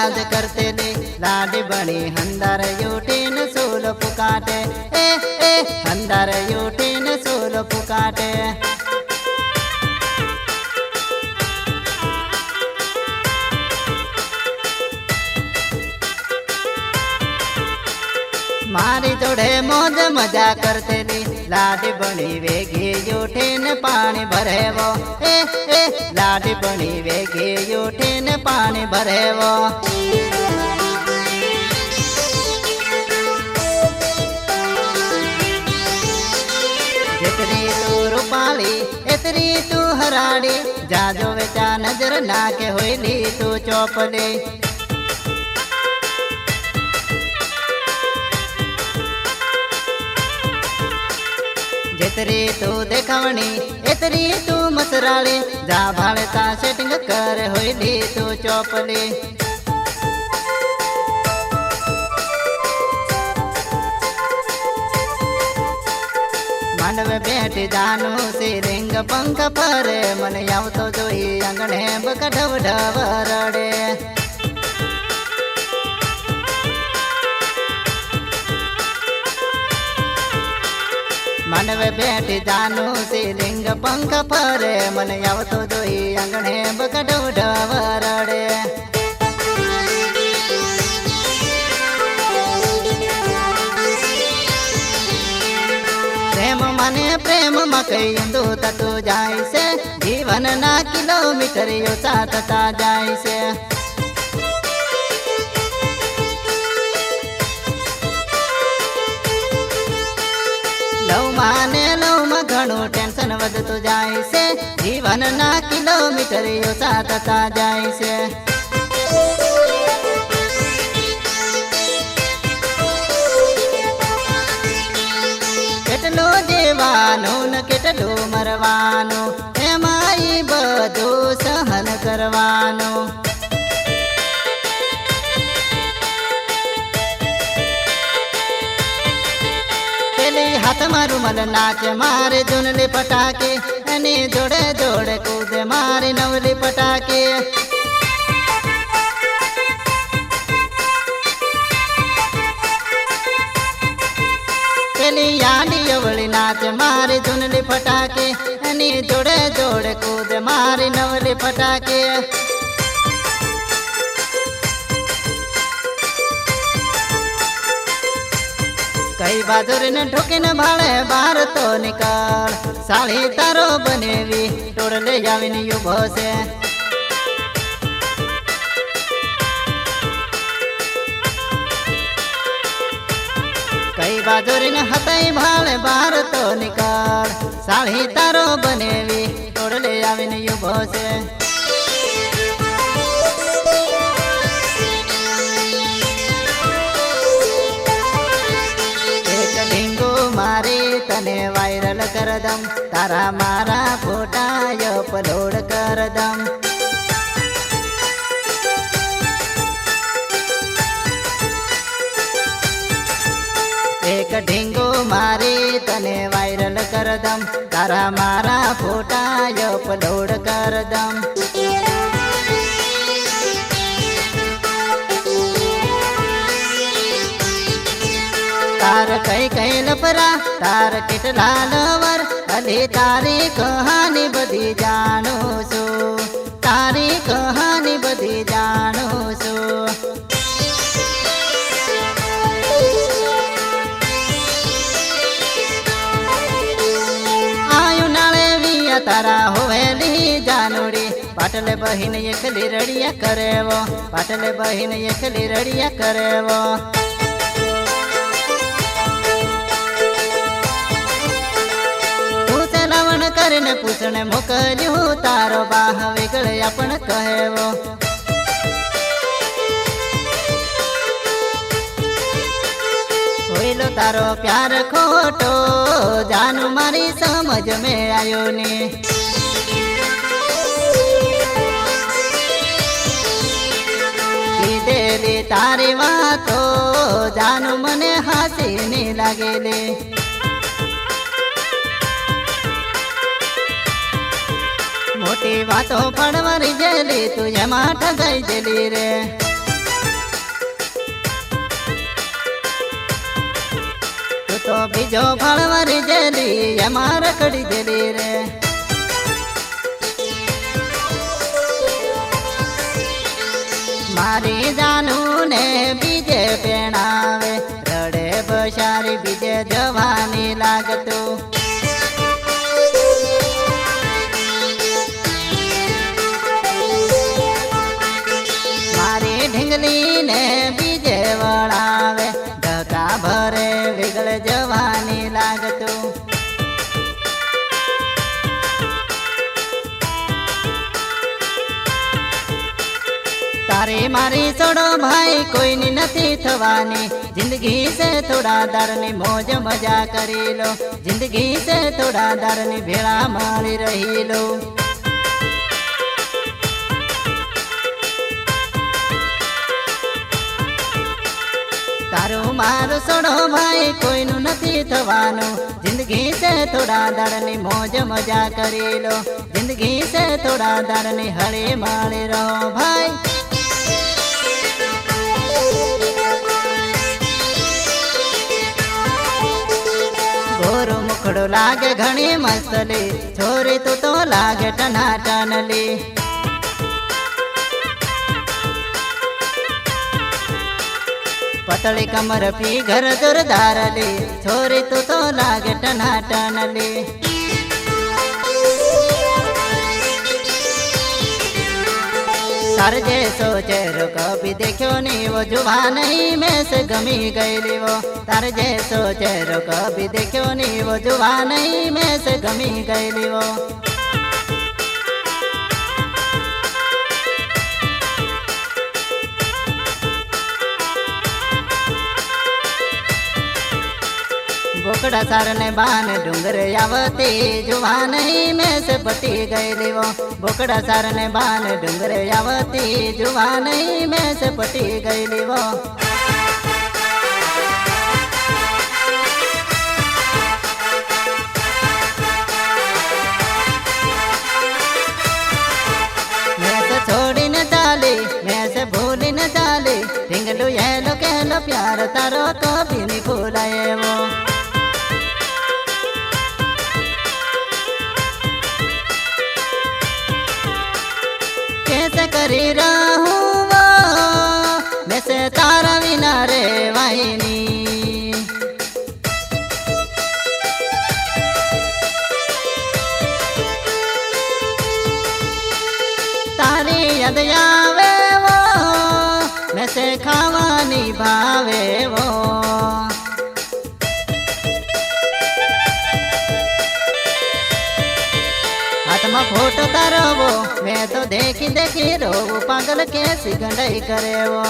याद करते ले लाडी बनी हंदर यूटीन सूल पुकाटे ए हंदर यूटीन सूल पुकाटे मारी जोड़े मौज मजा करते ली लाडी बनी वेगी यूठीन पानी भरे वो ए लाडी बनी वेगी यूठीन पानी भरे वो जितनी तू रूपाली इतनी तू हराड़ी जाजो वेचा नजर नाके होइली तू चौपली जितरी तू देखवणी इतरी तू मसराली जा भाड़ता सेटिंग कर होइली तू चौपली मांडव बैठ जानू सी रिंग पंख फरे मन आव तो जोई अंगणे बकढव ढव रड़े मानव बैठ जानू सी लिंग पंख फरे मन आव तो जोई अंगणे बकढव ढव रड़े प्रेम माने प्रेम मकईंदू तू जाय से जीवन ना किलोमीटर यो साथता जाय से लव माने लव में घणो टेंशन वधतु जाय से जीवन ना किलोमीटर यो साथता जाय से केटलो जीवानो न केटलो मरवानो एमाई बधु सहन करवानो हाथ मारू मल नाच मारे जुनले पटाके अने जोड़े जोड़े कूद मारे नवले पटाके पेली यानी अवली नाच मारे जुनले पटाके अने जोड़े जोड़े कूद मारे नवले पटाके कई बाजुर ने ठोके न भाड़े बाहर तो निकाल साड़ी तारो बनेवी तोड़ ले जावी नी यू भोसे कई बाजुर ने हथई भाड़े बाहर तो निकाल साड़ी तारो बनेवी तोड़ ले जावी नी यू भोसे तने वायरल कर दम तारा मारा फोटा अपलोड कर दम एक ढींगो मारे तने वायरल कर दम तारा मारा फोटा अपलोड कर दम तार कई कई लपरा तार किटला लवर अली तारी कहानी बधी जानो सो तारी कहानी बधी जानो सो आयु नाले विया तारा होवेली जानोड़ी पाटले बहिन एकली रड़िया करे वो पाटले बहिन एकली रड़िया करे वो करने पूछने मोकल्यू तारो बाह वेगळे आपण कहेवो होइलो तारो प्यार खोटो जानू मारी समझ में आयो ने कीधेली तारी वातो जानू मने हासी ने लागेले मोटी बातों पड़वरी जेली तुझे माठ गई जेली रे બીજો ફળવરી જેલી એમાં રખડી દેલી રે મારી જાનું ને બીજે પેણાવે રડે બસારી બીજે જવાની લાગતું મારી ઢીંગલી ને બીજે વળાવે ધક્કા ભરે વિગળ જવાની લાગતું તારી મારી છોડો ભાઈ કોઈની નથી થવાની જિંદગી છે થોડા દારની મોજ મજા કરી લો જિંદગી છે થોડા દારની ભેળા મારી રહી લો તારું મારું છોડો ભાઈ કોઈનું નથી થવાનું જિંદગી છે થોડા દારની મોજ મજા કરી લો જિંદગી છે થોડા દારની હળી માળી રહો ભાઈ ગોરું મુખડું લાગે ઘણી મસ્તલી છોરી તું તો લાગે ટનાટનલી પતળી કમર પી ઘર જોરદારલી છોરી તું તો લાગે ટનાટનલી तार जैसो चेहरो कभी देखो नहीं वो जुबा नहीं में से गमी गईली वो तार जैसो चेहरो कभी देखो नहीं वो जुबा नहीं में से गमी गईली वो बोकड़ा सार ने बान डूंगर आवती जुवा नहीं में से पटी गईली वो बोकड़ा सार ने बान डूंगर आवती जुवा नहीं में से पटी गईली वो मैं से छोड़ी न चाली मैं से भूली न चाली ढिंगलू ये लो कह लो प्यार तारो तो भी नहीं भूलाए वो कैसे करी रहूं वो मैं से तारा विना रे वाहिनी तारी याद आवे वो मैं से खावानी भावे वो हाथमा फोटो तारो वो मैं तो देखी देखी रो पागल कैसी गंडाई करे वो